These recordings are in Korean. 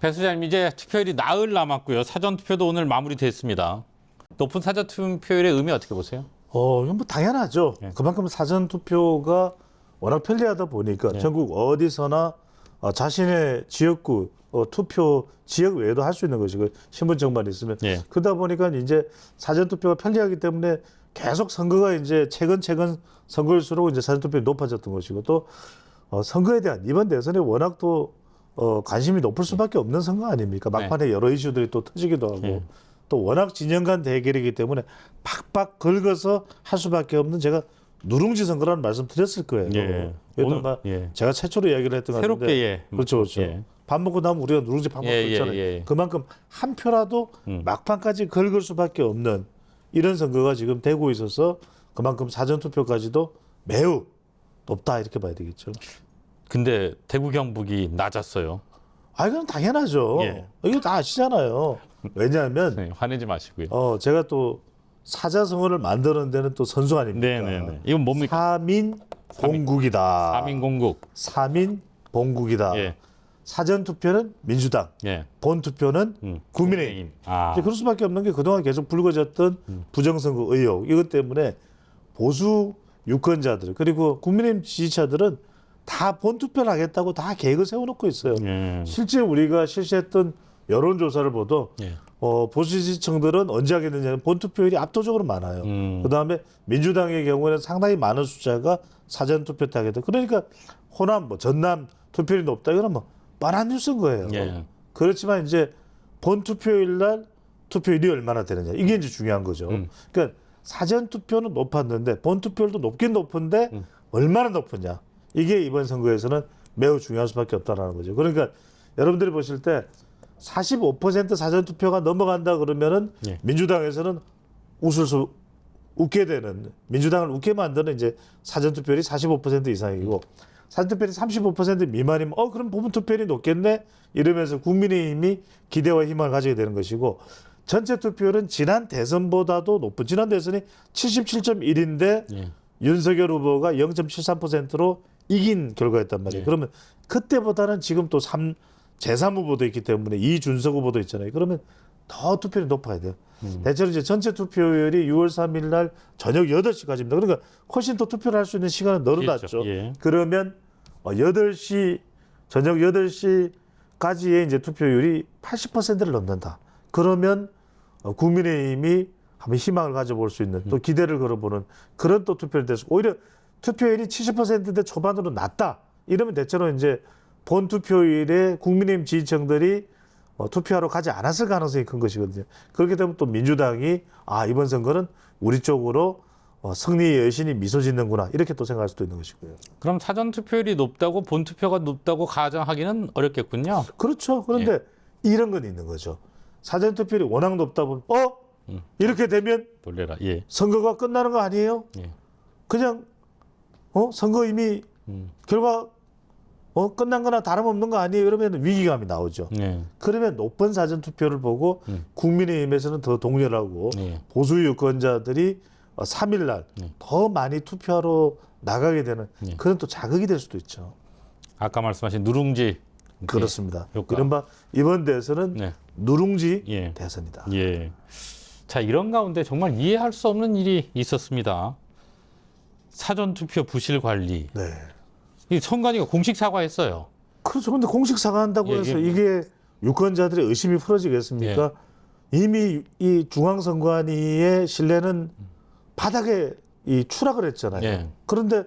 배 소장님, 이제 투표율이 나흘 남았고요. 사전투표도 오늘 마무리됐습니다. 높은 사전투표율의 의미 어떻게 보세요? 이건 뭐 당연하죠. 네. 그만큼 사전투표가 워낙 편리하다 보니까 네. 전국 어디서나 자신의 지역구 투표 지역 외에도 할 수 있는 것이고 신분증만 있으면 네. 그러다 보니까 이제 사전투표가 편리하기 때문에 계속 선거가 이제 최근 선거일수록 이제 사전투표가 높아졌던 것이고 또 선거에 대한 이번 대선에 워낙 또 관심이 높을 수밖에 없는 선거 아닙니까? 막판에 여러 이슈들이 또 터지기도 하고 네. 또 워낙 진영 간 대결이기 때문에 팍팍 긁어서 할 수밖에 없는 제가 누룽지 선거라는 말씀 드렸을 거예요. 예. 이것도 오늘, 아마 예. 제가 최초로 이야기를 했던 것 같은데 새롭게, 예. 그렇죠, 그렇죠. 예. 밥 먹고 나면 우리가 누룽지 팍팍 긁잖아요. 예. 그만큼 한 표라도 막판까지 긁을 수밖에 없는 이런 선거가 지금 되고 있어서 그만큼 사전투표까지도 매우 높다 이렇게 봐야 되겠죠. 근데 대구 경북이 낮았어요. 이건 당연하죠. 예. 이거 다 아시잖아요. 왜냐하면 네, 화내지 마시고요. 제가 또 사자성어를 만드는 데는 또 선수 아닙니까? 네네네. 이건 뭡니까? 사민 봉국이다. 사민공국. 사민 봉국이다. 예. 사전투표는 민주당, 예. 본투표는 국민의힘. 아. 이제 그럴 수밖에 없는 게 그동안 계속 불거졌던 부정선거 의혹 이것 때문에 보수 유권자들 그리고 국민의힘 지지자들은 다 본투표를 하겠다고 다 계획을 세워놓고 있어요. 예. 실제 우리가 실시했던 여론조사를 보도 예. 보수 지지층들은 언제 하겠느냐 본투표율이 압도적으로 많아요. 그다음에 민주당의 경우에는 상당히 많은 숫자가 사전투표 때 하겠다. 그러니까 호남, 전남 투표율이 높다. 이거는 뭐 뻔한 뉴스인 거예요. 예. 그렇지만 이제 본투표일 날 투표율이 얼마나 되느냐 이게 이제 중요한 거죠. 그러니까 사전투표는 높았는데 본투표율도 높긴 높은데 얼마나 높으냐 이게 이번 선거에서는 매우 중요할 수밖에 없다라는 거죠. 그러니까 여러분들이 보실 때 45% 사전투표가 넘어간다 그러면은 예. 민주당에서는 웃게 되는 민주당을 웃게 만드는 이제 사전투표율이 45% 이상이고 사전투표율이 35% 미만이면 그럼 부분투표율이 높겠네 이러면서 국민의힘이 기대와 희망을 가지게 되는 것이고 전체 투표율은 지난 대선보다도 높은 지난 대선이 77.1인데 예. 윤석열 후보가 0.73%로 이긴 결과였단 말이에요. 예. 그러면 그때보다는 지금 또 제3 후보도 있기 때문에 이준석 후보도 있잖아요. 그러면 더 투표율이 높아야 돼요. 대체로 이제 전체 투표율이 6월 3일 날 저녁 8시까지입니다. 그러니까 훨씬 더 투표를 할 수 있는 시간은 늘어났죠. 예. 그러면 8시 저녁 8시까지의 이제 투표율이 80%를 넘는다. 그러면 국민의힘이 한번 희망을 가져볼 수 있는 또 기대를 걸어보는 그런 또 투표율이 돼서 오히려 투표율이 70%대 초반으로 낮다. 이러면 대체로 이제 본 투표일에 국민의힘 지지층들이 투표하러 가지 않았을 가능성이 큰 것이거든요. 그렇게 되면 또 민주당이 이번 선거는 우리 쪽으로 승리의 여신이 미소 짓는구나 이렇게 또 생각할 수도 있는 것이고요. 그럼 사전투표율이 높다고 본투표가 높다고 가정하기는 어렵겠군요. 그렇죠. 그런데 이런 건 있는 거죠. 사전투표율이 워낙 높다 보면 이렇게 되면 놀래라. 예. 선거가 끝나는 거 아니에요? 예. 그냥 선거 이미 결과 끝난 거나 다름없는 거 아니에요? 이러면 위기감이 나오죠. 예. 그러면 높은 사전투표를 보고 국민의힘에서는 더 동렬하고 예. 보수 유권자들이 3일 날 더 많이 투표하러 나가게 되는 그런 또 자극이 될 수도 있죠. 아까 말씀하신 누룽지. 그렇습니다. 효과. 이른바 이번 대선은 네. 누룽지 예. 대선이다. 예. 자, 이런 가운데 정말 이해할 수 없는 일이 있었습니다. 사전투표 부실 관리. 네. 이 선관위가 공식 사과했어요. 그렇죠. 근데 공식 사과한다고 예, 해서 예. 이게 유권자들의 의심이 풀어지겠습니까? 이미 이 중앙선관위의 신뢰는 바닥에 추락을 했잖아요. 예. 그런데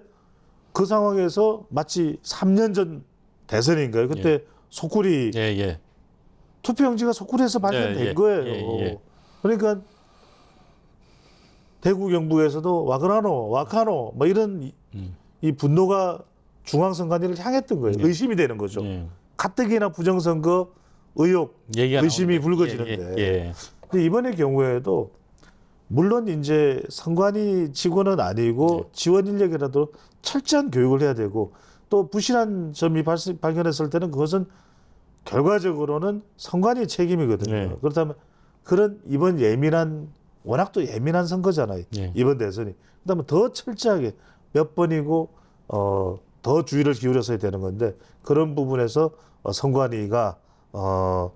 그 상황에서 마치 3년 전 대선인가요? 그때 속구리 예. 투표용지가 속구리에서 발견된 예. 거예요. 예. 그러니까 대구 경북에서도 와카노 뭐 이런 이 분노가 중앙선관위를 향했던 거예요. 의심이 되는 거죠. 예. 가뜩이나 부정선거 의혹, 얘기가 의심이 나오는데. 불거지는데. 예. 근데 이번의 경우에도 물론 이제 선관위 직원은 아니고 지원 인력이라도 철저한 교육을 해야 되고 또 부실한 점이 발견했을 때는 그것은 결과적으로는 선관위 책임이거든요. 네. 그렇다면 그런 이번 워낙 또 예민한 선거잖아요. 예. 이번 대선이. 그다음에 더 철저하게 몇 번이고 더 주의를 기울여서 해야 되는 건데 그런 부분에서 선관위가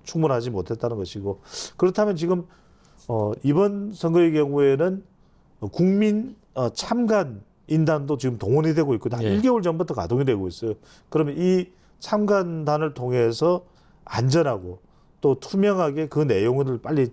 충분하지 못했다는 것이고 그렇다면 지금 이번 선거의 경우에는 국민 참관 인단도 지금 동원이 되고 있고 한 예. 1개월 전부터 가동이 되고 있어요. 그러면 이 참관단을 통해서 안전하고 또 투명하게 그 내용을 빨리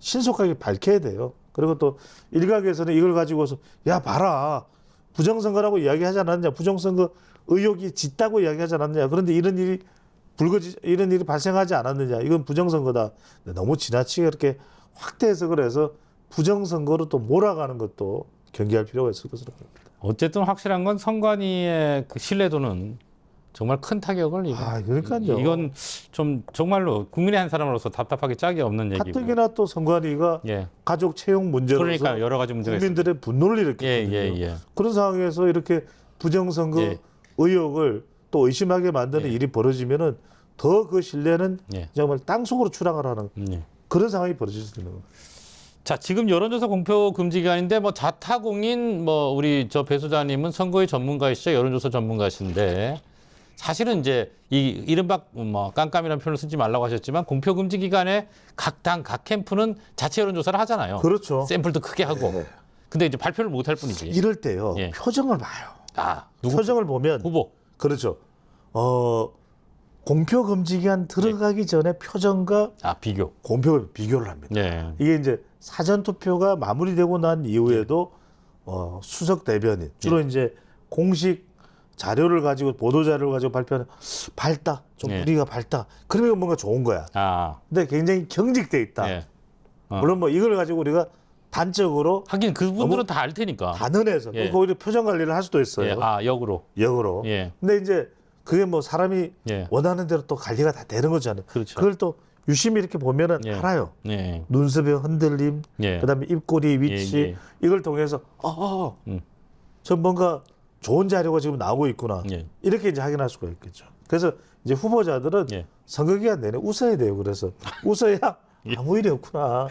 신속하게 밝혀야 돼요. 그리고 또 일각에서는 이걸 가지고서 야 봐라 부정선거라고 이야기하지 않았냐, 부정선거 의혹이 짙다고 이야기하지 않았냐. 그런데 이런 일이 발생하지 않았느냐. 이건 부정선거다. 너무 지나치게 이렇게 확대해서 그래서 부정선거로 또 몰아가는 것도 경계할 필요가 있을 것으로 봅니다. 어쨌든 확실한 건 선관위의 그 신뢰도는 정말 큰 타격을 그러니까요. 이건 좀 정말로 국민의 한 사람으로서 답답하기 짝이 없는 얘기고. 가뜩이나 또 선관위가 예. 가족 채용 문제로서 그러니까 여러 가지 문제가 국민들의 분노를 예, 일으켰거든요. 예. 그런 상황에서 이렇게 부정선거 예. 의혹을 또 의심하게 만드는 예. 일이 벌어지면은 더 그 신뢰는 예. 정말 땅속으로 추락을 하는 예. 그런 상황이 벌어질 수 있는 겁니다. 자, 지금 여론조사 공표 금지 기간인데 뭐 자타공인 뭐 우리 저 배 소장님은 선거의 전문가이시죠. 여론조사 전문가신데 사실은 이제 이 이른바 뭐 깜깜이라는 표현을 쓰지 말라고 하셨지만 공표 금지 기간에 각 당, 각 캠프는 자체 여론조사를 하잖아요. 그렇죠. 샘플도 크게 하고. 네. 근데 이제 발표를 못 할 뿐이지. 이럴 때요. 예. 표정을 봐요. 누구 표정을 보면 후보. 그렇죠. 공표 금지 기간 들어가기 전에 표정과 비교. 공표 비교를 합니다. 네. 이게 이제 사전 투표가 마무리되고 난 이후에도 수석 대변인 주로 이제 공식 자료를 가지고 보도 자료를 가지고 발표하는 밝다 좀 예. 분위기가 밝다 그러면 뭔가 좋은 거야. 근데 굉장히 경직돼 있다. 예. 물론 뭐 이걸 가지고 우리가 단적으로 하긴 그분들은 다 알 테니까. 단언해서 예. 오히려 표정 관리를 할 수도 있어요. 예. 역으로. 역으로. 예. 근데 이제 그게 뭐 사람이 예. 원하는 대로 또 관리가 다 되는 거잖아요. 그렇죠. 그걸 또 유심히 이렇게 보면은 예. 알아요. 예. 눈썹의 흔들림, 예. 그다음에 입꼬리 위치 예, 예. 이걸 통해서 저 뭔가 좋은 자료가 지금 나오고 있구나. 예. 이렇게 이제 확인할 수가 있겠죠. 그래서 이제 후보자들은 예. 선거 기간 내내 웃어야 돼요. 그래서 웃어야 아무 일이 없구나.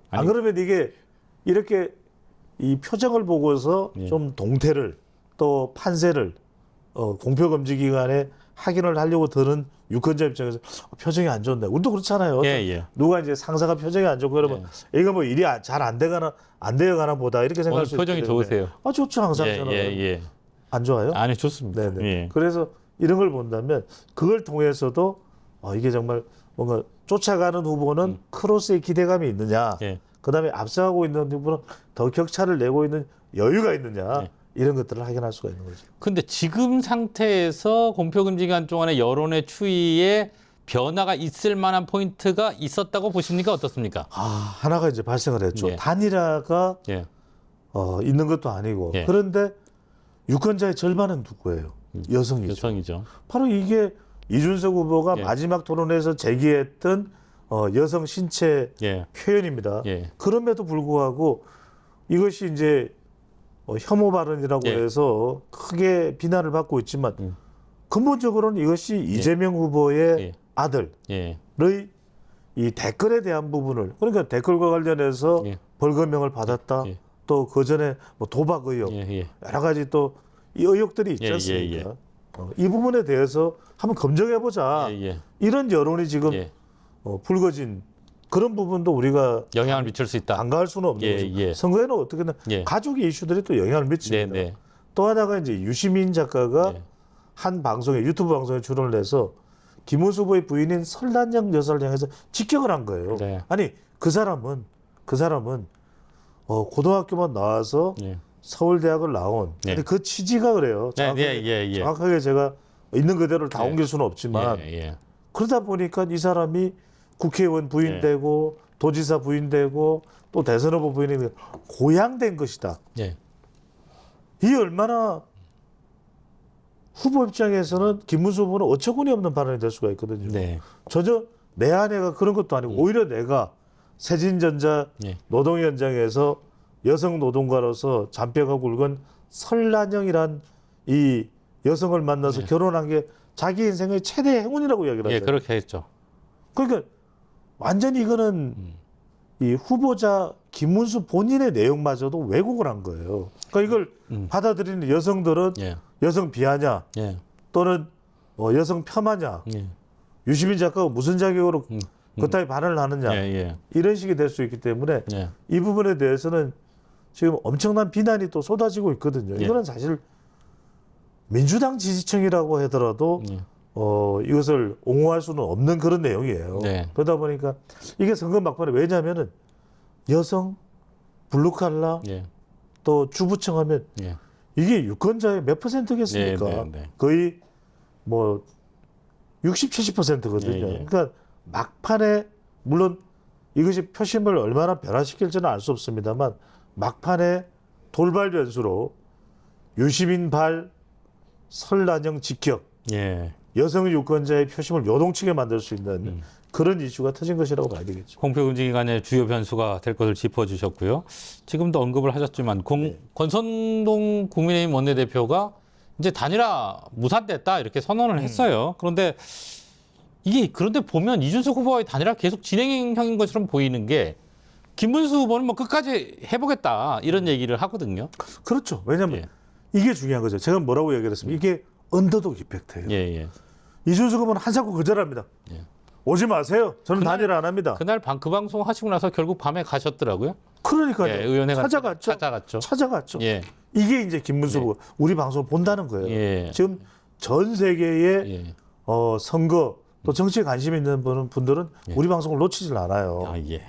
안 아니, 그러면 이게 이렇게 이 표정을 보고서 예. 좀 동태를 또 판세를 공표 금지 기간에 확인을 하려고 드는 유권자 입장에서 표정이 안 좋네. 우리도 그렇잖아요. 예. 누가 이제 상사가 표정이 안 좋고 그러면 이거 뭐 일이 잘 안 되어가나 보다 이렇게 생각할 오늘 수 표정이 있기 때문에. 좋으세요. 좋죠. 항상 저는. 예. 안 좋아요? 아니 좋습니다. 네네. 예. 그래서 이런 걸 본다면 그걸 통해서도 이게 정말 뭔가 쫓아가는 후보는 크로스의 기대감이 있느냐. 예. 그다음에 앞서가고 있는 후보는 더 격차를 내고 있는 여유가 있느냐. 예. 이런 것들을 확인할 수가 있는 거죠. 근데 지금 상태에서 공표 금지 기간 동안에 여론의 추이에 변화가 있을 만한 포인트가 있었다고 보십니까? 어떻습니까? 하나가 이제 발생을 했죠. 예. 단일화가 예. 있는 것도 아니고 예. 그런데 유권자의 절반은 누구예요? 여성이죠. 여성이죠. 바로 이게 이준석 후보가 예. 마지막 토론에서 제기했던 여성 신체 예. 표현입니다. 예. 그럼에도 불구하고 이것이 이제 혐오 발언이라고 예. 해서 크게 비난을 받고 있지만 근본적으로는 이것이 이재명 후보의 예. 아들의 예. 이 댓글에 대한 부분을 그러니까 댓글과 관련해서 예. 벌금형을 받았다. 예. 또 그 전에 뭐 도박 의혹 예. 여러 가지 또 이 의혹들이 있지 예, 않습니까? 이 부분에 대해서 한번 검증해 보자. 예. 이런 여론이 지금 예. 불거진 그런 부분도 우리가 영향을 미칠 수 있다. 간과할 수는 없는 예, 거죠. 예. 선거에는 어떻게든 예. 가족의 이슈들이 또 영향을 미칩니다. 네. 또 하나가 이제 유시민 작가가 예. 한 방송에 유튜브 방송에 출연을 해서 김문수 후보의 부인인 설란영 여사를 향해서 직격을 한 거예요. 네. 아니 그 사람은 고등학교만 나와서 예. 서울대학을 나온 네. 근데 그 취지가 그래요. 예. 정확하게 제가 있는 그대로를 다 예. 옮길 수는 없지만 예. 그러다 보니까 이 사람이 국회의원 부인되고 도지사 부인되고 또 대선 후보 부인이 고양된 것이다. 예. 이 얼마나 후보 입장에서는 김문수 후보는 어처구니 없는 발언이 될 수가 있거든요. 네. 저저 내 아내가 그런 것도 아니고 오히려 내가 세진전자 예. 노동 현장에서 여성 노동가로서 잔뼈가 굵은 설란영이란 이 여성을 만나서 결혼한 게 자기 인생의 최대 행운이라고 이야기를 예, 하죠. 그렇게 했죠. 그러니까 완전히 이거는 이 후보자 김문수 본인의 내용마저도 왜곡을 한 거예요. 그러니까 이걸 받아들이는 여성들은 예. 여성 비하냐 예. 또는 여성 폄하냐 예. 유시민 작가가 무슨 자격으로 그따위 발언을 하느냐 예, 예. 이런 식이 될 수 있기 때문에 예. 이 부분에 대해서는 지금 엄청난 비난이 또 쏟아지고 있거든요. 예. 이거는 사실 민주당 지지층이라고 하더라도 예. 이것을 옹호할 수는 없는 그런 내용이에요. 네. 그러다 보니까 이게 선거 막판에 왜냐하면은 여성, 블루칼라 예. 또 주부층 하면 예. 이게 유권자의 몇 퍼센트겠습니까? 네, 네, 네. 거의 뭐 60, 70%거든요. 예, 예. 그러니까 막판에 물론 이것이 표심을 얼마나 변화시킬지는 알 수 없습니다만 막판에 돌발 변수로 유시민 발 설란영 직격 예. 여성 유권자의 표심을 요동치게 만들 수 있는 그런 이슈가 터진 것이라고 봐야 되겠죠. 공표 금지 기간의 주요 변수가 될 것을 짚어주셨고요. 지금도 언급을 하셨지만 권선동 국민의힘 원내대표가 이제 단일화 무산됐다 이렇게 선언을 했어요. 그런데 그런데 보면 이준석 후보와의 단일화 계속 진행형인 것처럼 보이는 게 김문수 후보는 뭐 끝까지 해보겠다 이런 얘기를 하거든요. 그렇죠. 왜냐하면 예. 이게 중요한 거죠. 제가 뭐라고 얘기를 했습니까? 이게 언더독 이펙트예요. 예, 예. 이준석 후보는 한사코 거절합니다. 예. 오지 마세요. 저는 단일화 안 합니다. 그날 그 방송 하시고 나서 결국 밤에 가셨더라고요. 그러니까요. 예, 의원회 찾아갔죠. 찾아갔죠. 예. 이게 이제 김문수 후보가 우리 방송을 본다는 거예요. 예. 지금 전 세계의 예. 선거 또 정치에 관심 있는 분들은 우리 방송을 놓치질 않아요. 아, 예.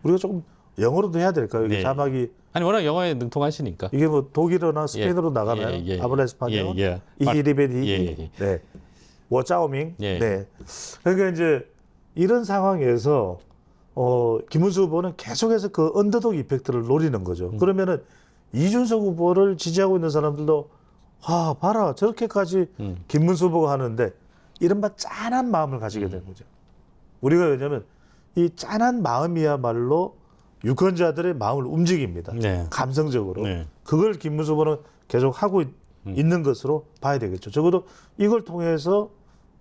우리가 조금 영어로도 해야 될까요? 이게 네. 자막이 아니 워낙 영어에 능통하시니까. 이게 뭐 독일어나 스페인어로 나가나요? 예, 예. 아브라 에스파뇰? 예, 예. 이히리베디. 예, 예. 네. 워짜오밍. 예. 네. 그러니까 이제 이런 상황에서 김문수 후보는 계속해서 그 언더독 이펙트를 노리는 거죠. 그러면은 이준석 후보를 지지하고 있는 사람들도 봐라 저렇게까지 김문수 후보가 하는데 이른바 짠한 마음을 가지게 되는 거죠. 우리가 왜냐하면 이 짠한 마음이야말로 유권자들의 마음을 움직입니다. 네. 감성적으로. 네. 그걸 김문수 후보는 계속 하고 있는 것으로 봐야 되겠죠. 적어도 이걸 통해서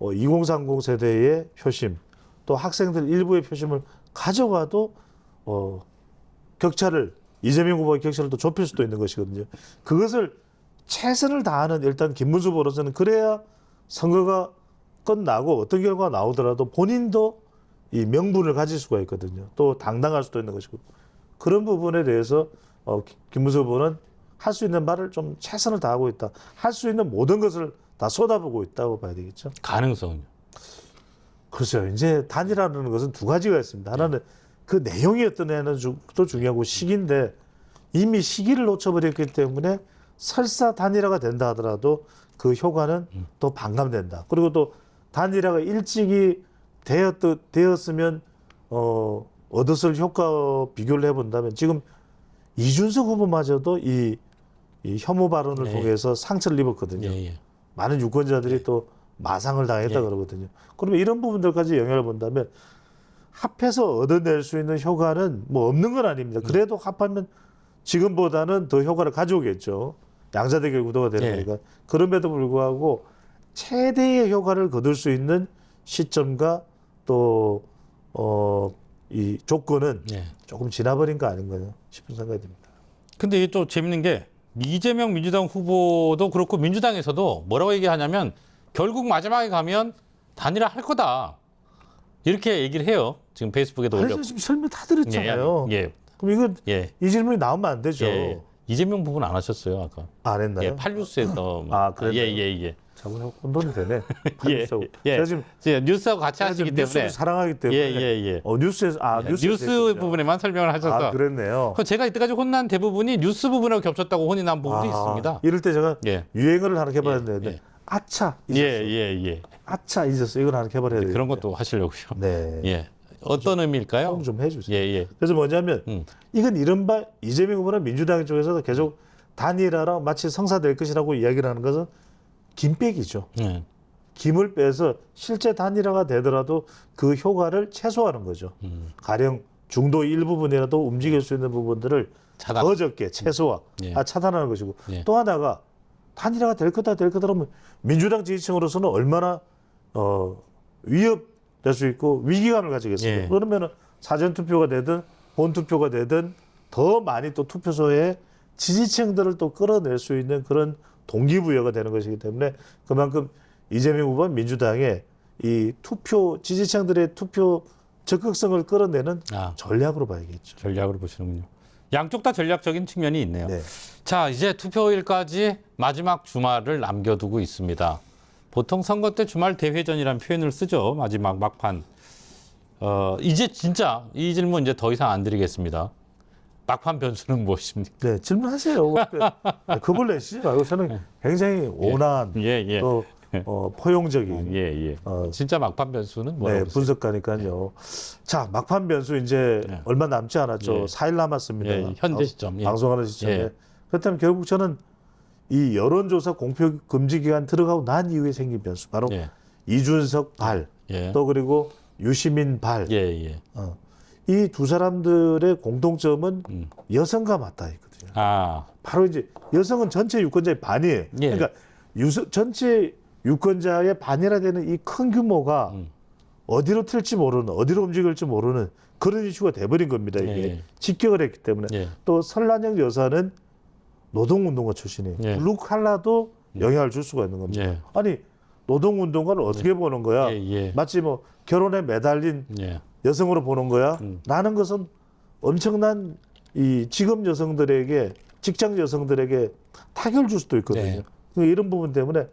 2030 세대의 표심, 또 학생들 일부의 표심을 가져가도 격차를 이재명 후보의 격차를 또 좁힐 수도 있는 것이거든요. 그것을 최선을 다하는 일단 김문수 후보로서는 그래야 선거가 끝나고 어떤 결과가 나오더라도 본인도 이 명분을 가질 수가 있거든요. 또 당당할 수도 있는 것이고 그런 부분에 대해서 김문수 후보는 할 수 있는 말을 좀 최선을 다하고 있다. 할 수 있는 모든 것을 다 쏟아보고 있다고 봐야 되겠죠. 가능성은요. 글쎄요. 이제 단일화라는 것은 두 가지가 있습니다. 하나는 그 내용이 어떤 애는 또 중요하고 시기인데 이미 시기를 놓쳐버렸기 때문에 설사 단일화가 된다 하더라도 그 효과는 또 반감된다. 그리고 또 단일화가 일찍이 되었으면 얻었을 효과 비교를 해본다면 지금 이준석 후보마저도 이 혐오 발언을 네. 통해서 상처를 입었거든요. 예, 예. 많은 유권자들이 또 마상을 당했다 그러거든요. 그러면 이런 부분들까지 영향을 본다면 합해서 얻어낼 수 있는 효과는 뭐 없는 건 아닙니다. 그래도 합하면 지금보다는 더 효과를 가져오겠죠. 양자대결 구도가 되는 네. 거니까. 그럼에도 불구하고 최대의 효과를 거둘 수 있는 시점과 또 이 조건은 예. 조금 지나버린 거 아닌가 싶은 생각이 듭니다. 근데 이게 또 재밌는 게 이재명 민주당 후보도 그렇고 민주당에서도 뭐라고 얘기하냐면 결국 마지막에 가면 단일화 할 거다. 이렇게 얘기를 해요. 지금 페이스북에도 올렸고. 아니, 지금 설명 다 드렸잖아요. 예. 그럼 이건 예. 이 질문이 나오면 안 되죠. 예. 이재명 부분 안 하셨어요, 아까. 안 했나요? 예, 팔뉴스에서. 그랬나요? 예. 자꾸 혼돈이 되네. 예. 예. 제가 지금 뉴스하고 같이 하시기 때문에. 뉴스를 사랑하기 때문에 예. 뉴스에서 뉴스 부분에만 설명을 하셔서. 그랬네요. 그 제가 이때까지 혼난 대부분이 뉴스 부분하고 겹쳤다고 혼이 난 부분도 있습니다. 이럴 때 제가 예. 유행어를 하나 개발했는데 예. 아차 잊었어. 예. 아차 잊었어. 이걸 하나 개발해야 돼요. 그런 것도 하시려고요. 네. 예. 어떤 의미일까요? 소개 좀 해주세요. 예. 그래서 뭐냐면 이건 이른바 이재명 후보나 민주당 쪽에서도 계속 단일화라 마치 성사될 것이라고 이야기를 하는 것은 김빼기죠. 예. 김을 빼서 실제 단일화가 되더라도 그 효과를 최소화하는 거죠. 가령 중도 일부분이라도 움직일 수 있는 부분들을 차단. 더 적게 최소화, 예. 차단하는 것이고 예. 또 하나가 단일화가 될 거다 그러면 민주당 지지층으로서는 얼마나 위협될 수 있고 위기감을 가지겠습니까? 예. 그러면 사전 투표가 되든 본 투표가 되든 더 많이 또 투표소에 지지층들을 또 끌어낼 수 있는 그런 동기부여가 되는 것이기 때문에 그만큼 이재명 후보는 민주당에 이 투표 지지층들의 투표 적극성을 끌어내는 전략으로 봐야겠죠. 전략으로 보시는군요. 양쪽 다 전략적인 측면이 있네요. 네. 자, 이제 투표일까지 마지막 주말을 남겨두고 있습니다. 보통 선거 때 주말 대회전이라는 표현을 쓰죠. 마지막 막판. 이제 진짜 이 질문 이제 더 이상 안 드리겠습니다. 막판 변수는 무엇입니까? 네, 질문하세요. 겁을 내시지 말고 저는 굉장히 온화한 또 포용적인 진짜 막판 변수는 네, 뭐라고 분석가니까요. 자, 막판 변수 이제 얼마 남지 않았죠. 4일 남았습니다. 현재 시점. 방송하는 시점에. 그렇다면 결국 저는 이 여론조사 공표 금지 기간 들어가고 난 이후에 생긴 변수 바로 이준석 발, 또 그리고 유시민 발. 이 두 사람들의 공통점은 여성과 맞닿아 있거든요. 바로 이제 여성은 전체 유권자의 반이에요. 그러니까 전체 유권자의 반이라 되는 이 큰 규모가 어디로 튈지 모르는, 어디로 움직일지 모르는 그런 이슈가 돼버린 겁니다. 이게 직격을 했기 때문에. 또 설란영 여사는 노동운동가 출신이에요. 블루칼라도 영향을 줄 수가 있는 겁니다. 아니 노동운동가를 어떻게 보는 거야? 마치 뭐 결혼에 매달린 여성으로 보는 거야? 라는 것은 엄청난 이 직업 여성들에게, 직장 여성들에게 타격을 줄 수도 있거든요. 이런 부분 때문에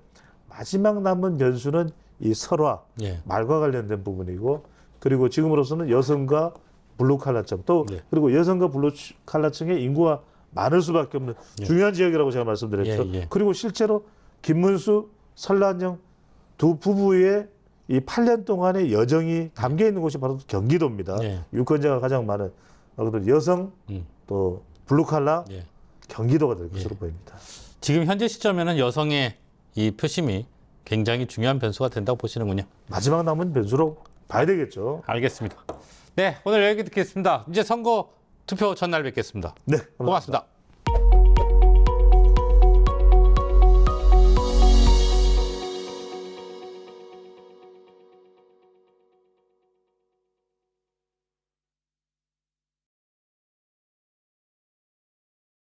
마지막 남은 변수는 이 설화, 말과 관련된 부분이고, 그리고 지금으로서는 여성과 블루칼라층, 또 그리고 여성과 블루칼라층의 인구가 많을 수밖에 없는 중요한 지역이라고 제가 말씀드렸죠. 그리고 실제로 김문수, 설란영 두 부부의 이 8년 동안의 여정이 담겨 있는 곳이 바로 경기도입니다. 유권자가 가장 많은 여성, 또 블루칼라, 경기도가 될 것으로 보입니다. 지금 현재 시점에는 여성의 이 표심이 굉장히 중요한 변수가 된다고 보시는군요. 마지막 남은 변수로 봐야 되겠죠. 알겠습니다. 네, 오늘 여기 듣겠습니다. 이제 선거 투표 전날 뵙겠습니다. 네, 고맙습니다.